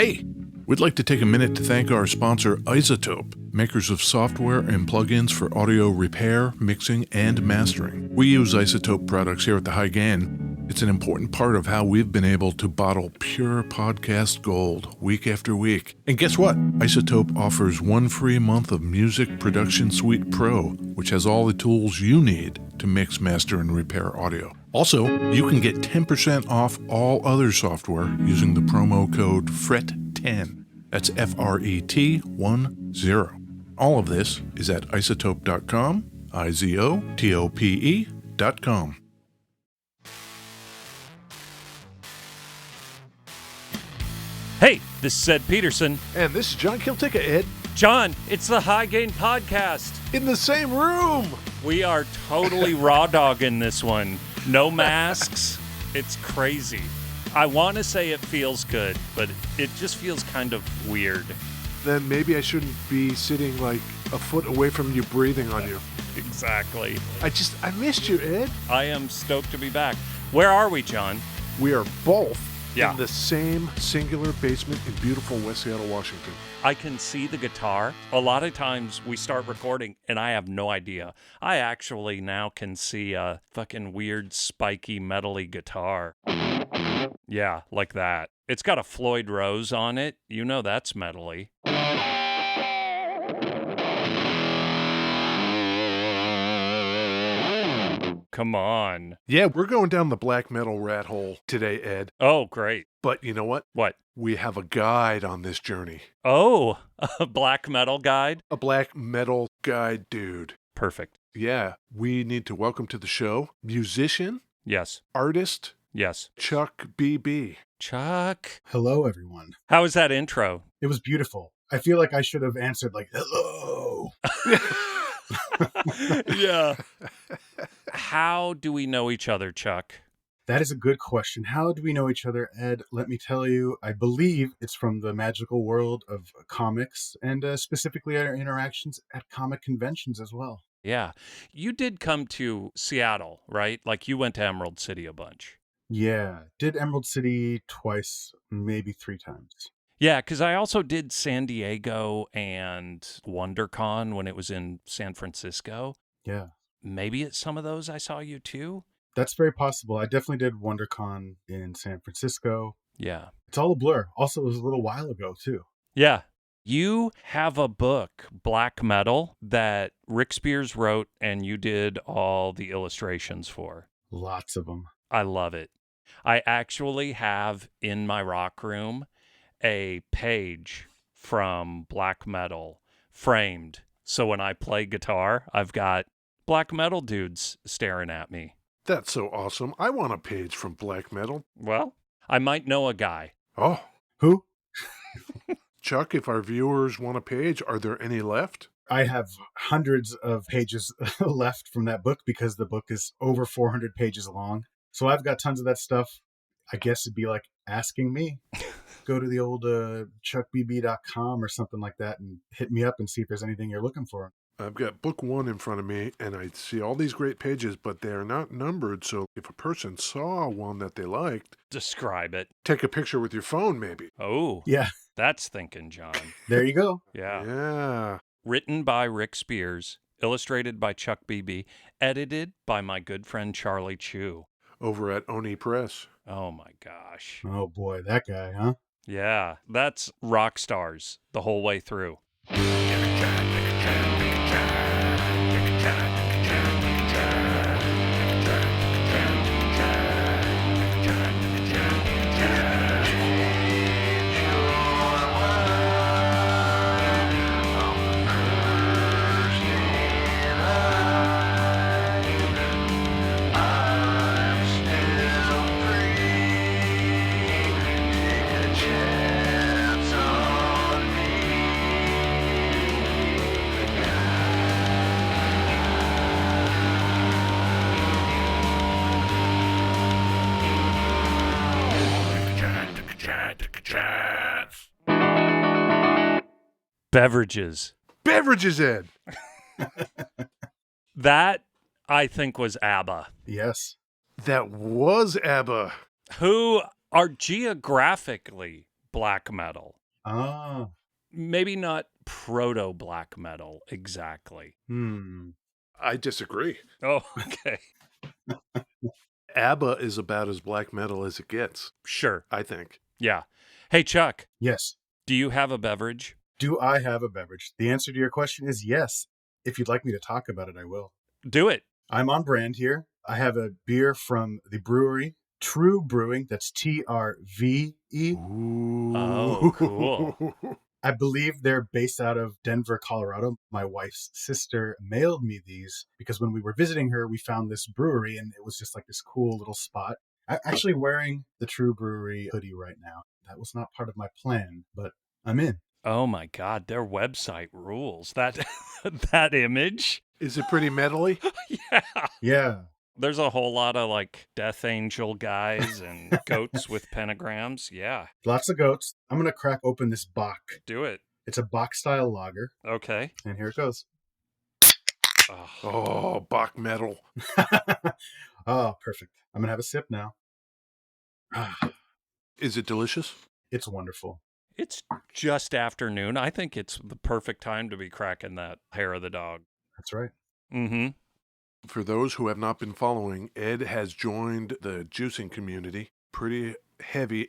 Hey, we'd like to take a minute to thank our sponsor, Isotope, makers of software and plugins for audio repair, mixing, and mastering. We use Isotope products here at the High Gain. It's an important part of how we've been able to bottle pure podcast gold week after week. And guess what? Isotope offers 1 free month of Music Production Suite Pro, which has all the tools you need to mix, master, and repair audio. Also, you can get 10% off all other software using the promo code FRET10. That's FRET10. All of this is at isotope.com, IZOTOPE.com. Hey, this is Ed Peterson. And this is John Kiltica, Ed. John, it's the High Gain Podcast. In the same room. We are totally raw dogging this one. No masks. It's crazy. I want to say it feels good, but it just feels kind of weird. Then maybe I shouldn't be sitting like a foot away from you breathing on you. Exactly. I missed you, Ed. I am stoked to be back. Where are we, John? We are both in the same singular basement in beautiful West Seattle, Washington. I can see the guitar. A lot of times we start recording and I have no idea. I actually now can see a fucking weird, spiky, metally guitar. Yeah, like that. It's got a Floyd Rose on it. You know that's metally. Come on. Yeah, we're going down the black metal rat hole today, Ed. Oh, great. But you know what? What? We have a guide on this journey. Oh, a black metal guide? A black metal guide dude. Perfect. Yeah, we need to welcome to the show musician, Yes. artist, Yes. Chuck BB. Chuck. Hello, everyone. How was that intro? It was beautiful. I feel like I should have answered like, hello. Yeah. How do we know each other, Chuck? That is a good question. How do we know each other, Ed? Let me tell you, I believe it's from the magical world of comics and specifically our interactions at comic conventions as well. Yeah. You did come to Seattle, right? Like you went to Emerald City a bunch. Yeah. Did Emerald City twice, maybe 3 times. Yeah, because I also did San Diego and WonderCon when it was in San Francisco. Yeah. Maybe at some of those I saw you too. That's very possible. I definitely did WonderCon in San Francisco. Yeah. It's all a blur. Also, it was a little while ago, too. Yeah. You have a book, Black Metal, that Rick Spears wrote and you did all the illustrations for. Lots of them. I love it. I actually have in my rock room a page from Black Metal framed. So when I play guitar, I've got black metal dudes staring at me. That's so awesome. I want a page from black metal. Well, I might know a guy. Oh. Who? Chuck, if our viewers want a page, are there any left? I have hundreds of pages left from that book because the book is over 400 pages long. So I've got tons of that stuff. I guess it'd be like asking me. Go to the old chuckbb.com or something like that and hit me up and see if there's anything you're looking for. I've got book 1 in front of me, and I see all these great pages, but they are not numbered, so if a person saw one that they liked... Describe it. Take a picture with your phone, maybe. Oh. Yeah. That's thinking, John. There you go. Yeah. Yeah. Written by Rick Spears, illustrated by Chuck BB, edited by my good friend Charlie Chu. Over at Oni Press. Oh my gosh. Oh boy, that guy, huh? Yeah, that's rock stars the whole way through. Beverages. Beverages, Ed! That, I think, was ABBA. Yes. That was ABBA. Who are geographically black metal. Ah. Maybe not proto black metal exactly. I disagree. Oh, okay. ABBA is about as black metal as it gets, Sure. I think. Yeah. Hey, Chuck, Yes. do you have a beverage? Do I have a beverage? The answer to your question is yes. If you'd like me to talk about it, I will. Do it. I'm on brand here. I have a beer from the brewery, True Brewing. That's TRVE. Ooh. Oh, cool. I believe they're based out of Denver, Colorado. My wife's sister mailed me these because when we were visiting her, we found this brewery and it was just like this cool little spot. I'm actually wearing the True Brewery hoodie right now. That was not part of my plan, but I'm in. Oh my God, their website rules. That that image. Is it pretty metally? Yeah. Yeah. There's a whole lot of like Death Angel guys and goats with pentagrams. Yeah. Lots of goats. I'm going to crack open this Bach. Do it. It's a Bach style lager. Okay. And here it goes. Oh, Oh, Bach metal. Oh, perfect. I'm going to have a sip now. Is it delicious? It's wonderful. it's just afternoon. I think it's the perfect time to be cracking that hair of the dog. That's right. Mm-hmm. For those who have not been following, Ed has joined the juicing community. Pretty heavy.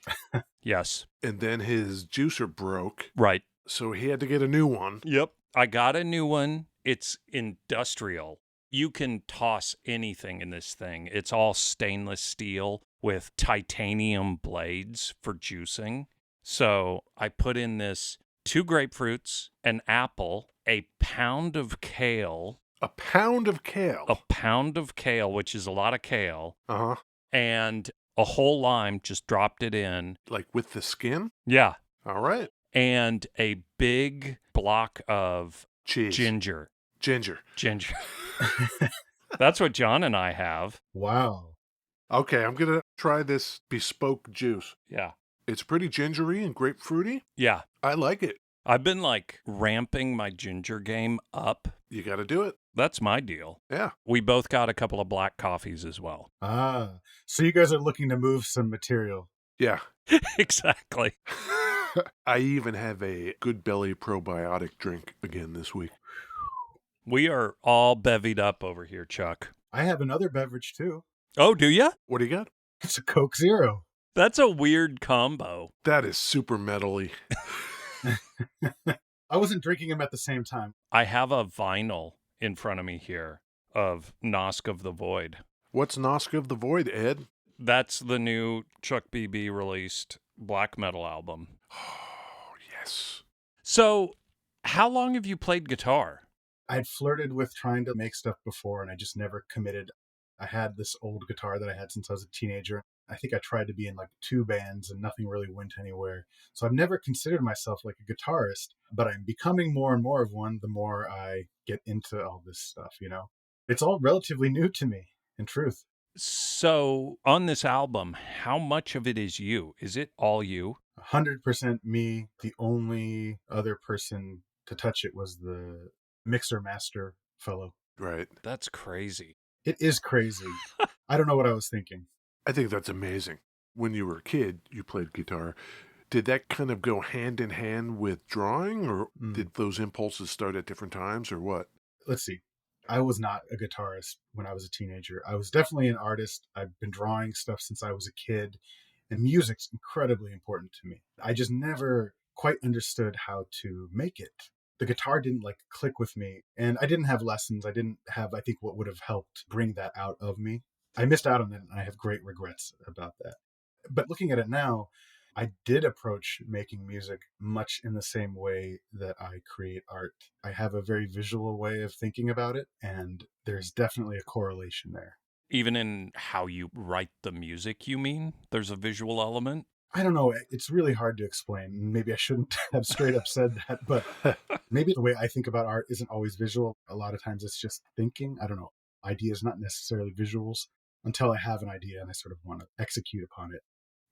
Yes. And then his juicer broke, Right. so he had to get a new one. Yep. I got a new one. It's industrial. You can toss anything in this thing. It's all stainless steel with titanium blades for juicing. So I put in this 2 grapefruits, an apple, a pound of kale, A pound of kale. which is a lot of kale, Uh-huh. and a whole lime, just dropped it in. Like with the skin? Yeah. All right. And a big block of Cheese. ginger. Ginger. That's what John and I have. Wow. Okay, I'm going to try this bespoke juice. Yeah. It's pretty gingery and grapefruity. Yeah. I like it. I've been like ramping my ginger game up. You got to do it. That's my deal. Yeah. We both got a couple of black coffees as well. Ah, so you guys are looking to move some material. Yeah. Exactly. I even have a Good Belly probiotic drink again this week. We are all bevied up over here, Chuck. I have another beverage too. Oh, do you? What do you got? It's a Coke Zero. That's a weird combo. That is super metally. I wasn't drinking them at the same time. I have a vinyl in front of me here of Nosk of the Void. What's Nosk of the Void, Ed? That's the new Chuck BB released black metal album. Oh, yes. So, how long have you played guitar? I'd flirted with trying to make stuff before and I just never committed. I had this old guitar that I had since I was a teenager. I think I tried to be in like 2 bands and nothing really went anywhere. So I've never considered myself like a guitarist, but I'm becoming more and more of one the more I get into all this stuff, you know? It's all relatively new to me, in truth. So, on this album, how much of it is you? Is it all you? 100% me. The only other person to touch it was the mixer master fellow. Right. That's crazy. It is crazy. I don't know what I was thinking. I think that's amazing. When you were a kid, you played guitar. Did that kind of go hand in hand with drawing, or did those impulses start at different times, or what? Let's see. I was not a guitarist when I was a teenager. I was definitely an artist. I've been drawing stuff since I was a kid, and music's incredibly important to me. I just never quite understood how to make it. The guitar didn't like click with me, and I didn't have lessons. I didn't have, I think, what would have helped bring that out of me. I missed out on that, and I have great regrets about that. But looking at it now, I did approach making music much in the same way that I create art. I have a very visual way of thinking about it, and there's definitely a correlation there. Even in how you write the music, you mean? There's a visual element? I don't know. It's really hard to explain. Maybe I shouldn't have straight up said that, but maybe the way I think about art isn't always visual. A lot of times it's just thinking. I don't know. Ideas, not necessarily visuals, until I have an idea and I sort of want to execute upon it.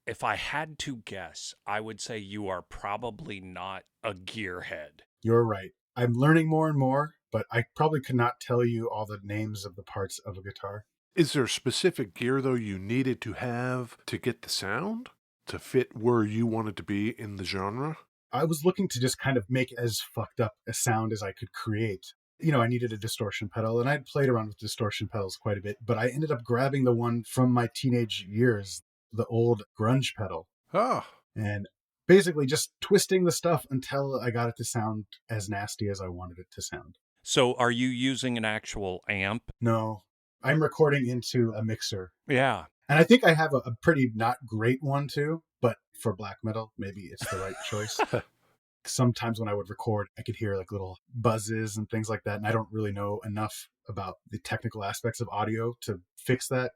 If I had to guess, I would say you are probably not a gearhead. You're right. I'm learning more and more, but I probably could not tell you all the names of the parts of a guitar. Is there specific gear, though, you needed to have to get the sound? to fit where you wanted to be in the genre? I was looking to just kind of make as fucked up a sound as I could create. I needed a distortion pedal, and I'd played around with distortion pedals quite a bit, but I ended up grabbing the one from my teenage years, the old grunge pedal, Ah, and basically just twisting the stuff until I got it to sound as nasty as I wanted it to sound. So are you using an actual amp? No, I'm recording into a mixer. Yeah. And I think I have a pretty not great one too, but for black metal, maybe it's the right choice. Sometimes when I would record, I could hear like little buzzes and things like that. And I don't really know enough about the technical aspects of audio to fix that.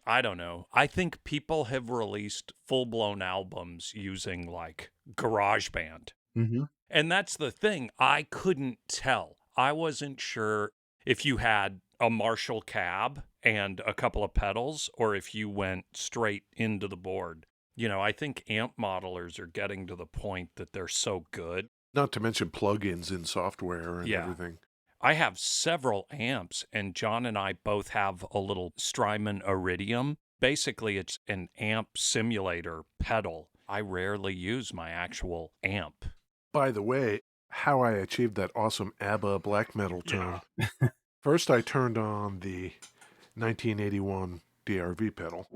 I don't know. I think people have released full-blown albums using like GarageBand. Mm-hmm. And that's the thing. I couldn't tell. I wasn't sure if you had a Marshall cab and a couple of pedals or if you went straight into the board. I think amp modelers are getting to the point that they're so good. not to mention plugins in software and everything. I have several amps, and John and I both have a little Strymon Iridium. Basically, it's an amp simulator pedal. I rarely use my actual amp. By the way, how I achieved that awesome ABBA black metal tone. First, I turned on the 1981 DRV pedal.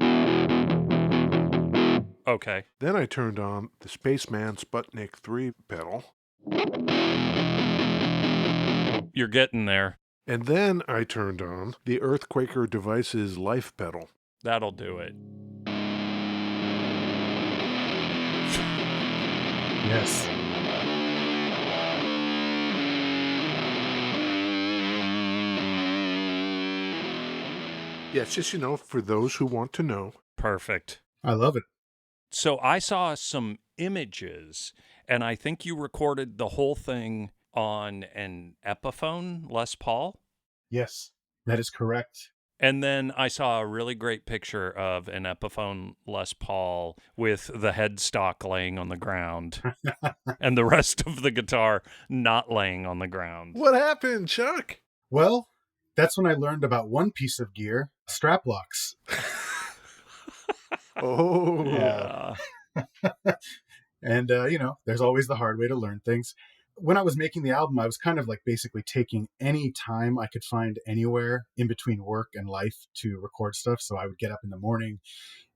Okay. Then I turned on the Spaceman Sputnik 3 pedal. You're getting there. And then I turned on the Earthquaker Devices Life pedal. That'll do it. Yes. Yeah, it's just, for those who want to know. Perfect. I love it. So I saw some images, and I think you recorded the whole thing on an Epiphone Les Paul. Yes, that is correct. And then I saw a really great picture of an Epiphone Les Paul with the headstock laying on the ground and the rest of the guitar not laying on the ground. What happened, Chuck? Well, that's when I learned about one piece of gear, strap locks. Oh. Yeah. And, there's always the hard way to learn things. When I was making the album, I was kind of like basically taking any time I could find anywhere in between work and life to record stuff. So I would get up in the morning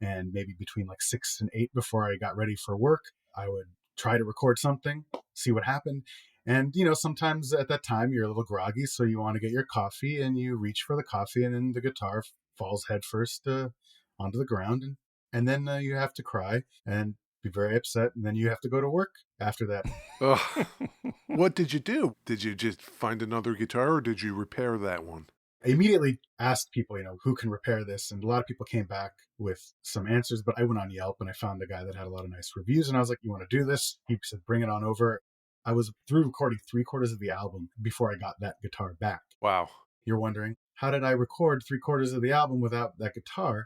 and maybe between like 6 and 8 before I got ready for work, I would try to record something, see what happened. And, sometimes at that time you're a little groggy, so you want to get your coffee and you reach for the coffee and then the guitar falls headfirst onto the ground. And then you have to cry and be very upset, and then you have to go to work after that. What did you do? Did you just find another guitar, or did you repair that one? I immediately asked people, who can repair this? And a lot of people came back with some answers, but I went on Yelp and I found a guy that had a lot of nice reviews, and I was like, you want to do this? He said, bring it on over. I was through recording 3/4 of the album before I got that guitar back. Wow. You're wondering, how did I record 3/4 of the album without that guitar?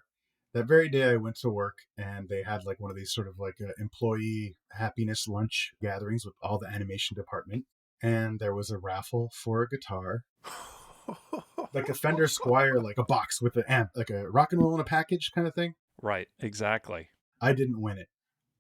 That very day I went to work and they had like one of these sort of like employee happiness lunch gatherings with all the animation department. And there was a raffle for a guitar, like a Fender Squier, like a box with an amp, like a rock and roll in a package kind of thing. Right, exactly. I didn't win it,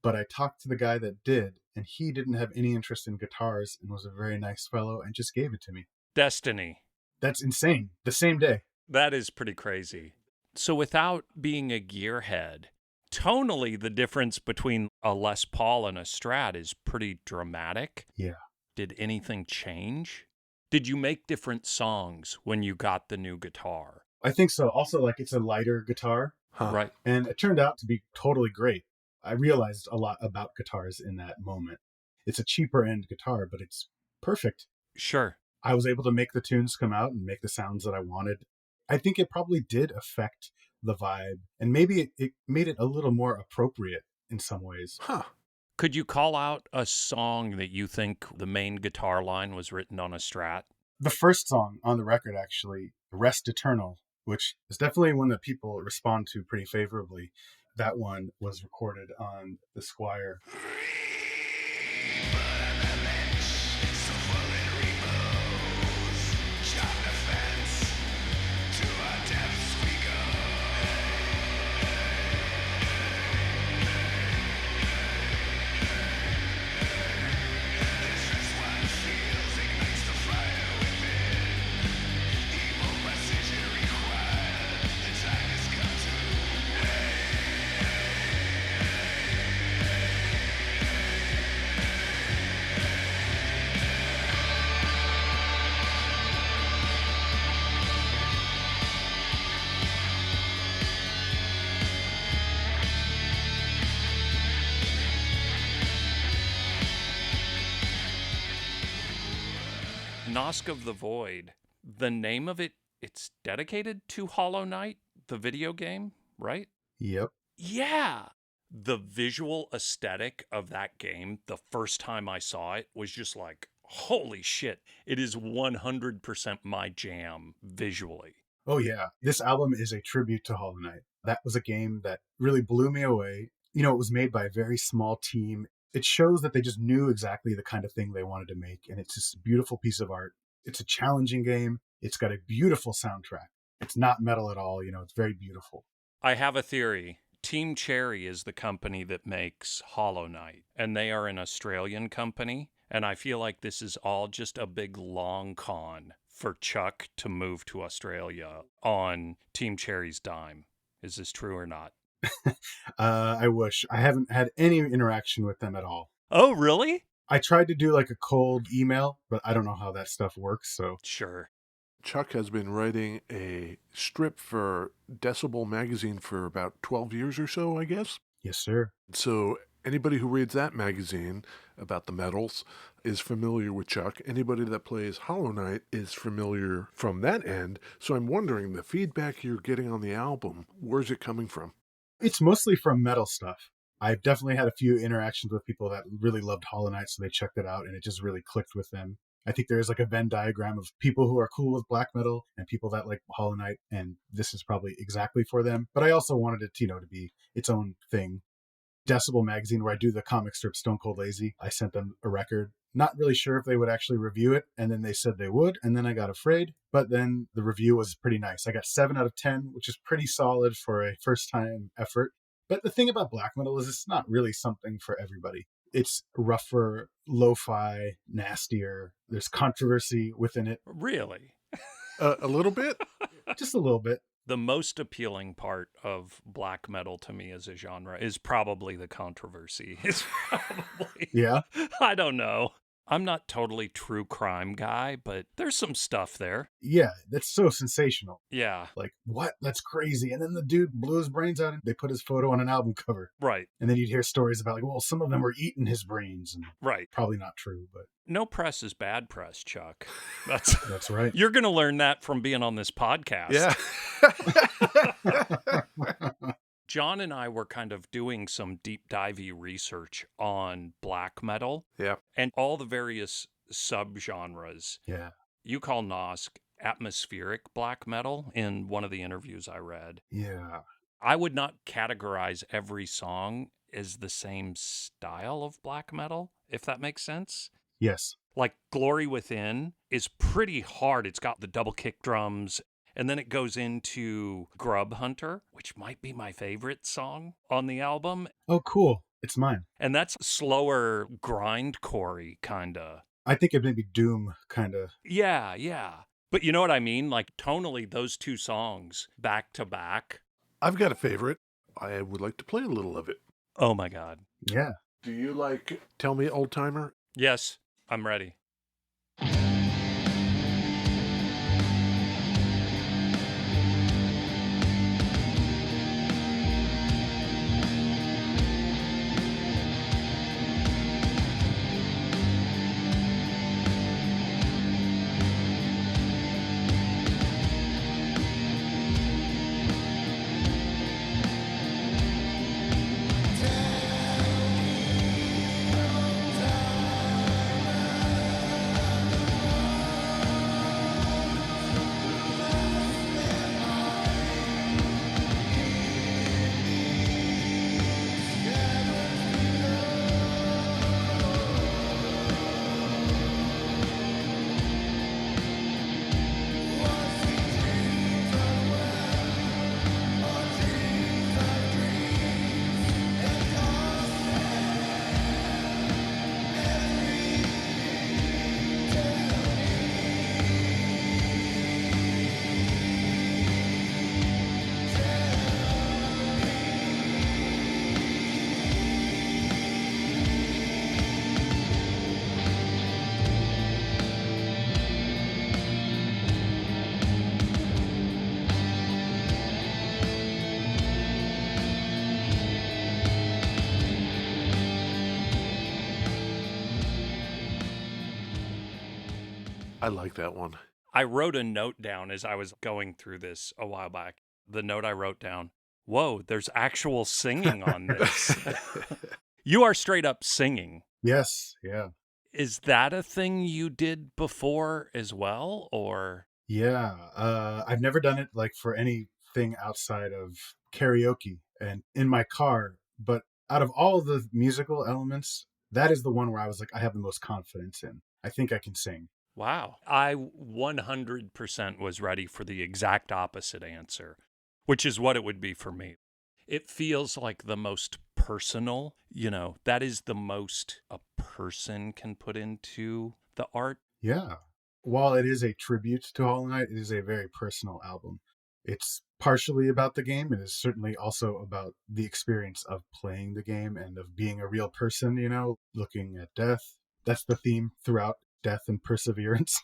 but I talked to the guy that did, and he didn't have any interest in guitars and was a very nice fellow and just gave it to me. Destiny. That's insane. The same day. That is pretty crazy. So without being a gearhead, tonally the difference between a Les Paul and a Strat is pretty dramatic. Yeah. Did anything change? Did you make different songs when you got the new guitar? I think so. Also, like, it's a lighter guitar. Huh. Right. And it turned out to be totally great. I realized a lot about guitars in that moment. It's a cheaper end guitar, but it's perfect. Sure. I was able to make the tunes come out and make the sounds that I wanted. I think it probably did affect the vibe, and maybe it made it a little more appropriate in some ways. Huh. Could you call out a song that you think the main guitar line was written on a Strat? The first song on the record, actually, Rest Eternal, which is definitely one that people respond to pretty favorably. That one was recorded on the Squier. Nosk of the Void. The name of it, it's dedicated to Hollow Knight, the video game, right? Yep. Yeah. The visual aesthetic of that game, the first time I saw it, was just like, holy shit. It is 100% my jam visually. Oh, yeah. This album is a tribute to Hollow Knight. That was a game that really blew me away. You know, it was made by a very small team. It shows that they just knew exactly the kind of thing they wanted to make. And it's just a beautiful piece of art. It's a challenging game. It's got a beautiful soundtrack. It's not metal at all. You know, it's very beautiful. I have a theory. Team Cherry is the company that makes Hollow Knight, and they are an Australian company. And I feel like this is all just a big long con for Chuck to move to Australia on Team Cherry's dime. Is this true or not? I wish. I haven't had any interaction with them at all. Oh, really? I tried to do like a cold email, but I don't know how that stuff works. So Sure. Chuck has been writing a strip for Decibel magazine for about 12 years or so, I guess. yes, sir. So anybody who reads that magazine about the metals is familiar with Chuck. Anybody that plays Hollow Knight is familiar from that end. So I'm wondering, the feedback you're getting on the album, where's it coming from? It's mostly from metal stuff. I've definitely had a few interactions with people that really loved Hollow Knight, so they checked it out and it just really clicked with them. I think there is like a Venn diagram of people who are cool with black metal and people that like Hollow Knight, and this is probably exactly for them. But I also wanted it, you know, to be its own thing. Decibel magazine, where I do the comic strip Stone Cold Lazy, I sent them a record. Not really sure if they would actually review it, and then they said they would, and then I got afraid. But then the review was pretty nice. I got 7 out of 10, which is pretty solid for a first-time effort. But the thing about black metal is it's not really something for everybody. It's rougher, lo-fi, nastier. There's controversy within it. Really? A little bit? Just a little bit. The most appealing part of black metal to me as a genre is probably the controversy. It's probably... Yeah. I don't know. I'm not totally true crime guy, but there's some stuff there. Yeah, that's so sensational. Yeah, Like, what? That's crazy. And then the dude blew his brains out and they put his photo on an album cover. right, And then you'd hear stories about, like, well, some of them were eating his brains. And right. probably not true, but No press is bad press, Chuck. That's that's right. You're going to learn that from being on this podcast. Yeah. John and I were kind of doing some deep divey research on black metal Yeah. and all the various subgenres. Yeah. You call Nosk atmospheric black metal in one of the interviews I read. Yeah. I would not categorize every song as the same style of black metal, if that makes sense. Yes. Like Glory Within is pretty hard. It's got the double kick drums. And then it goes into Grub Hunter, which might be my favorite song on the album. Oh, cool. It's mine. And that's slower grindcore kinda. I think it may be Doom kind of. Yeah, yeah. But you know what I mean? Like tonally, those two songs back to back. I've got a favorite. I would like to play a little of it. Oh my God. Yeah. Do you like Tell Me Old Timer? Yes, I'm ready. I like that one. I wrote a note down as I was going through this a while back. The note I wrote down, whoa, there's actual singing on this. You are straight up singing. Yes, yeah. Is that a thing you did before as well, or? Yeah, I've never done it like for anything outside of karaoke and in my car. But out of all the musical elements, that is the one where I was like, I have the most confidence in. I think I can sing. Wow. I 100% was ready for the exact opposite answer, which is what it would be for me. It feels like the most personal, that is the most a person can put into the art. Yeah. While it is a tribute to Hollow Knight, it is a very personal album. It's partially about the game. It is certainly also about the experience of playing the game and of being a real person, looking at death. That's the theme throughout, death and perseverance.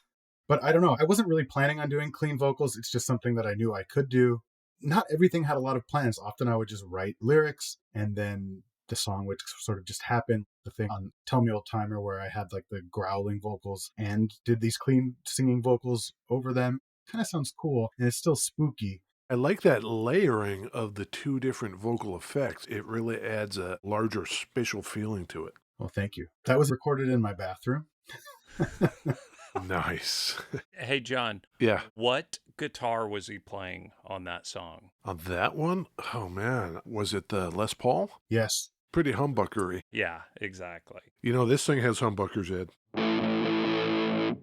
But I don't know. I wasn't really planning on doing clean vocals. It's just something that I knew I could do. Not everything had a lot of plans. Often I would just write lyrics and then the song would sort of just happen. The thing on Tell Me Old Timer where I had like the growling vocals and did these clean singing vocals over them. Kind of sounds cool and it's still spooky. I like that layering of the two different vocal effects. It really adds a larger spatial feeling to it. Well, thank you. That was recorded in my bathroom. Nice. Hey, John. Yeah. What guitar was he playing on that song? On that one? Oh, man. Was it the Les Paul? Yes. Pretty humbuckery. Yeah, exactly. This thing has humbuckers, Ed.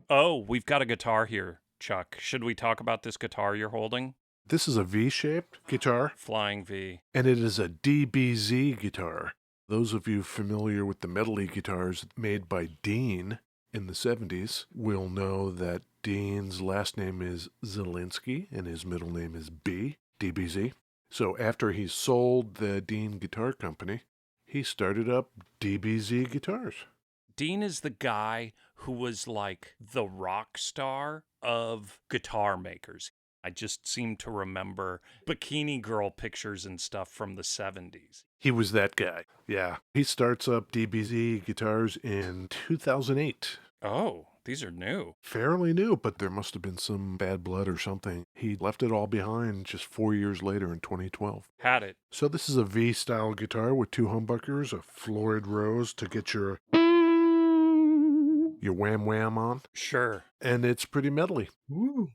Oh, we've got a guitar here, Chuck. Should we talk about this guitar you're holding? This is a V-shaped guitar. Flying V. And it is a DBZ guitar. Those of you familiar with the metal-y guitars made by Dean in the 70s will know that Dean's last name is Zielinski and his middle name is B, DBZ. So after he sold the Dean Guitar Company, he started up DBZ Guitars. Dean is the guy who was like the rock star of guitar makers. I just seem to remember bikini girl pictures and stuff from the 70s. He was that guy. Yeah. He starts up DBZ Guitars in 2008. Oh, these are new. Fairly new, but there must have been some bad blood or something. He left it all behind just 4 years later in 2012. Had it. So this is a V-style guitar with two humbuckers, a florid rose to get your wham wham on. Sure. And it's pretty metally. Woo.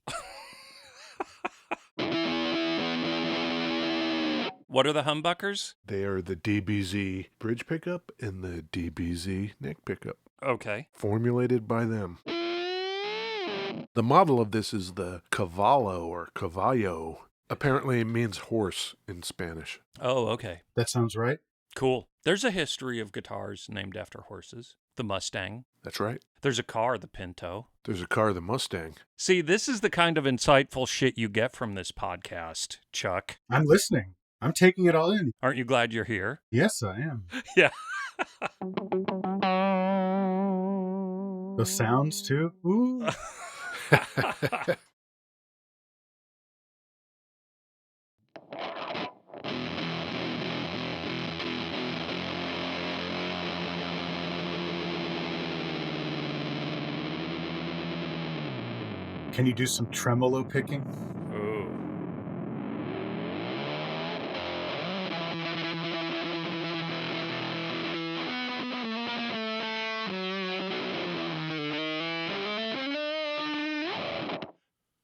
What are the humbuckers? They are the DBZ bridge pickup and the DBZ neck pickup. Okay. Formulated by them. The model of this is the Cavallo or Cavallo. Apparently it means horse in Spanish. Oh, okay. That sounds right. Cool. There's a history of guitars named after horses. The Mustang. That's right. There's a car, the Pinto. There's a car, the Mustang. See, this is the kind of insightful shit you get from this podcast, Chuck. I'm listening. I'm taking it all in. Aren't you glad you're here? Yes, I am. Yeah. Those sounds too. Ooh. Can you do some tremolo picking? Ooh.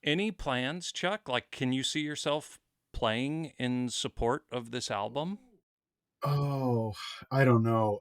Any plans, Chuck? Like, can you see yourself playing in support of this album? Oh, I don't know.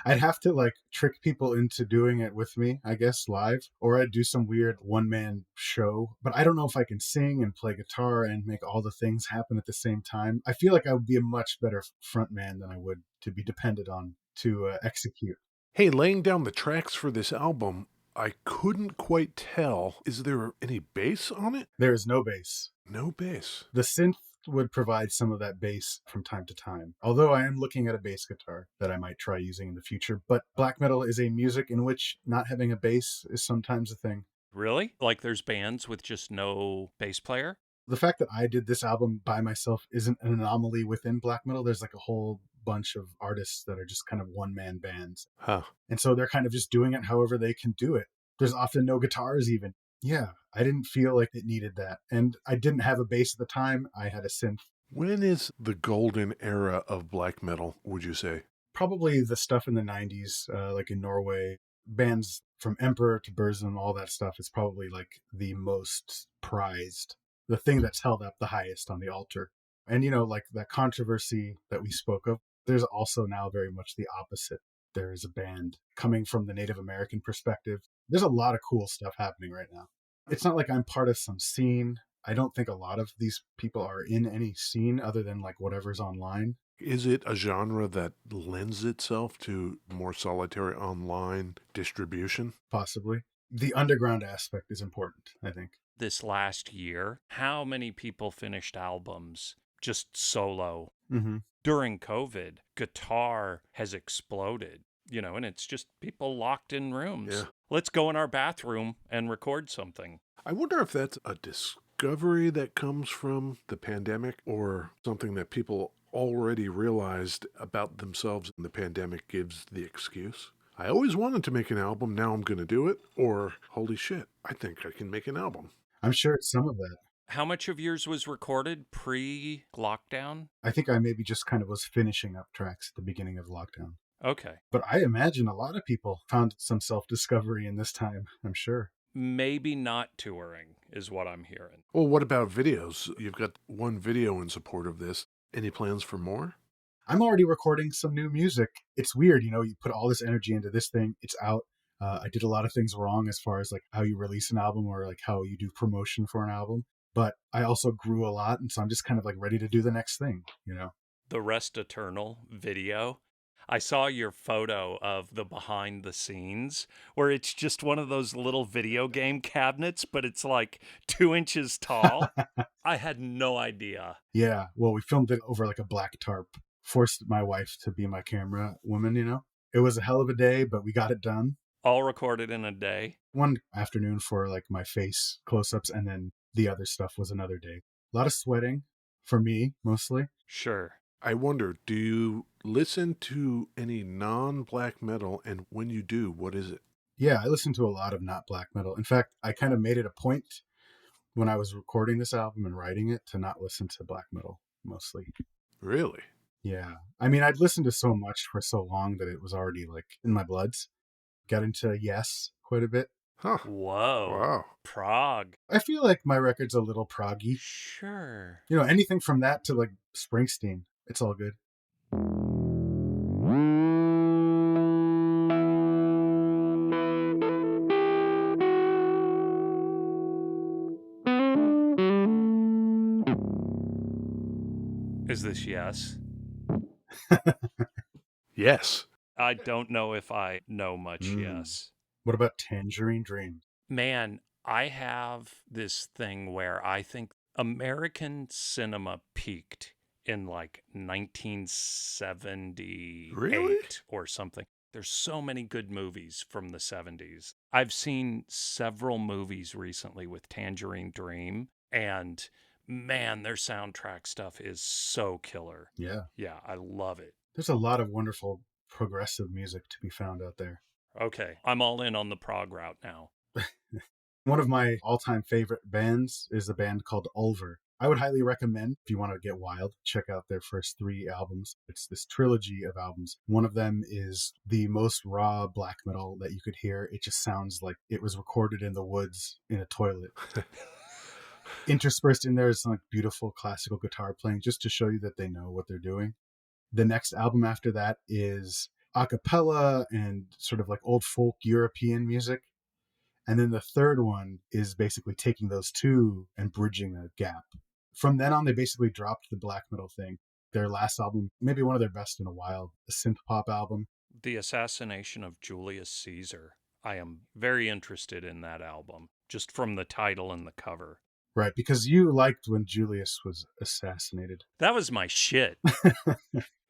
I'd have to like trick people into doing it with me, I guess, live, or I'd do some weird one-man show. But I don't know if I can sing and play guitar and make all the things happen at the same time. I feel like I would be a much better front man than I would to be depended on to execute. Hey, laying down the tracks for this album, I couldn't quite tell. Is there any bass on it? There is no bass. No bass. The synth would provide some of that bass from time to time. Although I am looking at a bass guitar that I might try using in the future. But black metal is a music in which not having a bass is sometimes a thing. Really? Like there's bands with just no bass player? The fact that I did this album by myself isn't an anomaly within black metal. There's like a whole bunch of artists that are just kind of one-man bands. Huh. And so they're kind of just doing it however they can do it. There's often no guitars even. Yeah, I didn't feel like it needed that. And I didn't have a bass at the time. I had a synth. When is the golden era of black metal, would you say? Probably the stuff in the 90s, like in Norway, bands from Emperor to Burzum, all that stuff is probably like the most prized, the thing that's held up the highest on the altar. And, like that controversy that we spoke of, there's also now very much the opposite. There is a band coming from the Native American perspective. There's a lot of cool stuff happening right now. It's not like I'm part of some scene. I don't think a lot of these people are in any scene other than like whatever's online. Is it a genre that lends itself to more solitary online distribution? Possibly. The underground aspect is important, I think. This last year, how many people finished albums just solo? Mm-hmm. During COVID, guitar has exploded, and it's just people locked in rooms. Yeah. Let's go in our bathroom and record something. I wonder if that's a discovery that comes from the pandemic or something that people already realized about themselves and the pandemic gives the excuse. I always wanted to make an album, now I'm going to do it, or holy shit, I think I can make an album. I'm sure it's some of that. How much of yours was recorded pre-lockdown? I think I maybe just kind of was finishing up tracks at the beginning of lockdown. Okay. But I imagine a lot of people found some self-discovery in this time, I'm sure. Maybe not touring is what I'm hearing. Well, what about videos? You've got one video in support of this. Any plans for more? I'm already recording some new music. It's weird, you put all this energy into this thing, it's out. I did a lot of things wrong as far as like how you release an album or like how you do promotion for an album. But I also grew a lot, and so I'm just kind of like ready to do the next thing, The Rest Eternal video. I saw your photo of the behind the scenes where it's just one of those little video game cabinets, but it's like 2 inches tall. I had no idea. Yeah, well, we filmed it over like a black tarp. Forced my wife to be my camera woman, It was a hell of a day, but we got it done. All recorded in a day. One afternoon for like my face close-ups, and then the other stuff was another day. A lot of sweating for me, mostly. Sure. I wonder, do you listen to any non-black metal, and when you do, what is it? Yeah, I listen to a lot of not black metal. In fact, I kind of made it a point when I was recording this album and writing it to not listen to black metal, mostly. Really? Yeah. I mean, I'd listened to so much for so long that it was already like in my bloods. Got into Yes quite a bit. Huh. Whoa. Wow. Prague. I feel like my record's a little proggy. Sure. Anything from that to like Springsteen, it's all good. Is this Yes? Yes. I don't know if I know much Yes. What about Tangerine Dream? Man, I have this thing where I think American cinema peaked in like 1978 Really? or something. There's so many good movies from the 70s. I've seen several movies recently with Tangerine Dream, and man, their soundtrack stuff is so killer. Yeah. Yeah, I love it. There's a lot of wonderful progressive music to be found out there. Okay, I'm all in on the prog route now. One of my all-time favorite bands is a band called Ulver. I would highly recommend, if you want to get wild, check out their first 3 albums. It's this trilogy of albums. One of them is the most raw black metal that you could hear. It just sounds like it was recorded in the woods in a toilet. Interspersed in there is some like beautiful classical guitar playing just to show you that they know what they're doing. The next album after that is a cappella and sort of like old folk European music. And then the third one is basically taking those two and bridging a gap. From then on, they basically dropped the black metal thing. Their last album, maybe one of their best in a while, a synth pop album. The Assassination of Julius Caesar. I am very interested in that album, just from the title and the cover. Right, because you liked when Julius was assassinated. That was my shit.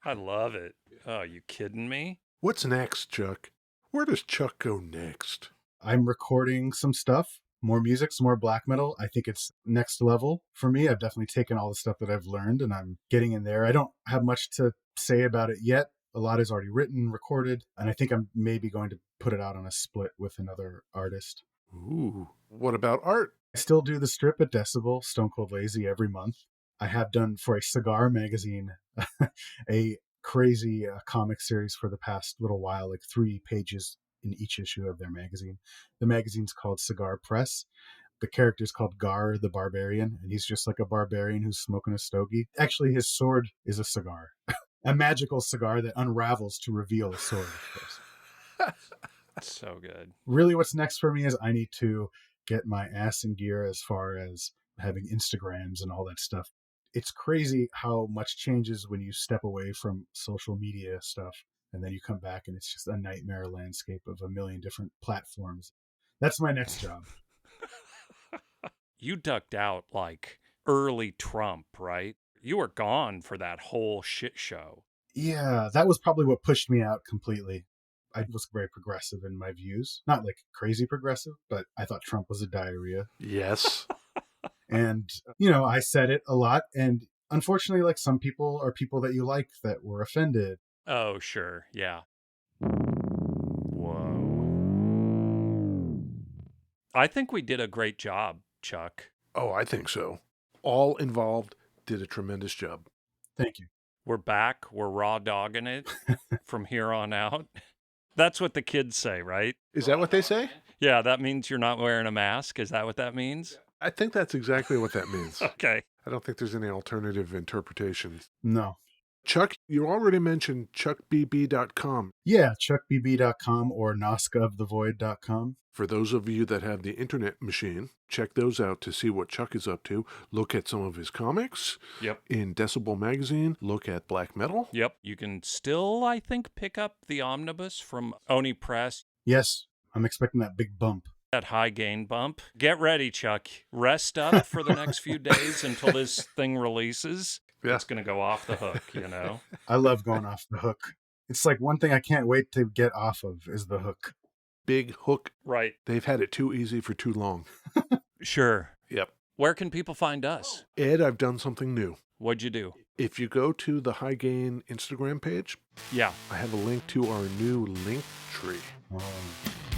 I love it. Oh, you kidding me? What's next, Chuck? Where does Chuck go next? I'm recording some stuff, more music, some more black metal. I think it's next level for me. I've definitely taken all the stuff that I've learned and I'm getting in there. I don't have much to say about it yet. A lot is already written, recorded, and I think I'm maybe going to put it out on a split with another artist. Ooh. What about art? I still do the strip at Decibel, Stone Cold Lazy, every month. I have done for a cigar magazine a crazy comic series for the past little while, like 3 pages in each issue of their magazine. The magazine's called Cigar Press. The character's called Gar the Barbarian, and he's just like a barbarian who's smoking a stogie. Actually, his sword is a cigar, a magical cigar that unravels to reveal a sword, of course. So good. Really, what's next for me is I need to get my ass in gear as far as having Instagrams and all that stuff. It's crazy how much changes when you step away from social media stuff and then you come back and it's just a nightmare landscape of a million different platforms. That's my next job. You ducked out like early Trump, right? You were gone for that whole shit show. Yeah, that was probably what pushed me out completely. I was very progressive in my views. Not like crazy progressive, but I thought Trump was a diarrhea. Yes. And, I said it a lot. And unfortunately, like some people are people that you like that were offended. Oh, sure. Yeah. Whoa. I think we did a great job, Chuck. Oh, I think so. All involved did a tremendous job. Thank you. We're back. We're raw dogging it from here on out. That's what the kids say, right? Is that what they say? Yeah, that means you're not wearing a mask. Is that what that means? I think that's exactly what that means. Okay. I don't think there's any alternative interpretations. No. Chuck, you already mentioned chuckbb.com. Yeah, chuckbb.com or noskaofthevoid.com. For those of you that have the internet machine, check those out to see what Chuck is up to. Look at some of his comics. Yep. In Decibel Magazine, look at Black Metal. Yep. You can still, I think, pick up the omnibus from Oni Press. Yes, I'm expecting that big bump. That high gain bump. Get ready, Chuck. Rest up for the next few days until this thing releases. Yeah. It's going to go off the hook, I love going off the hook. It's like one thing I can't wait to get off of is the hook. Big hook. Right. They've had it too easy for too long. Sure. Yep. Where can people find us? Ed, I've done something new. What'd you do? If you go to the High Gain Instagram page, Yeah. I have a link to our new link tree. Oh.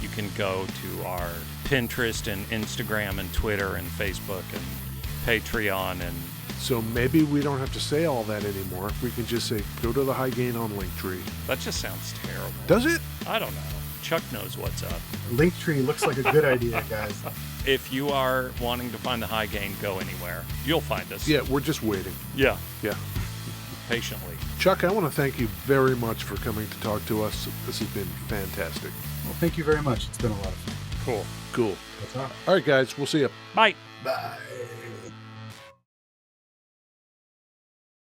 You can go to our Pinterest and Instagram and Twitter and Facebook and Patreon and... So maybe we don't have to say all that anymore. We can just say, go to the High Gain on Linktree. That just sounds terrible. Does it? I don't know. Chuck knows what's up. Linktree looks like a good idea, guys. If you are wanting to find the high gain, go anywhere. You'll find us. Yeah, we're just waiting. Yeah. Yeah. Patiently. Chuck, I want to thank you very much for coming to talk to us. This has been fantastic. Well, thank you very much. It's been a lot of fun. Cool. Cool. That's all. All right, guys, we'll see you. Bye. Bye.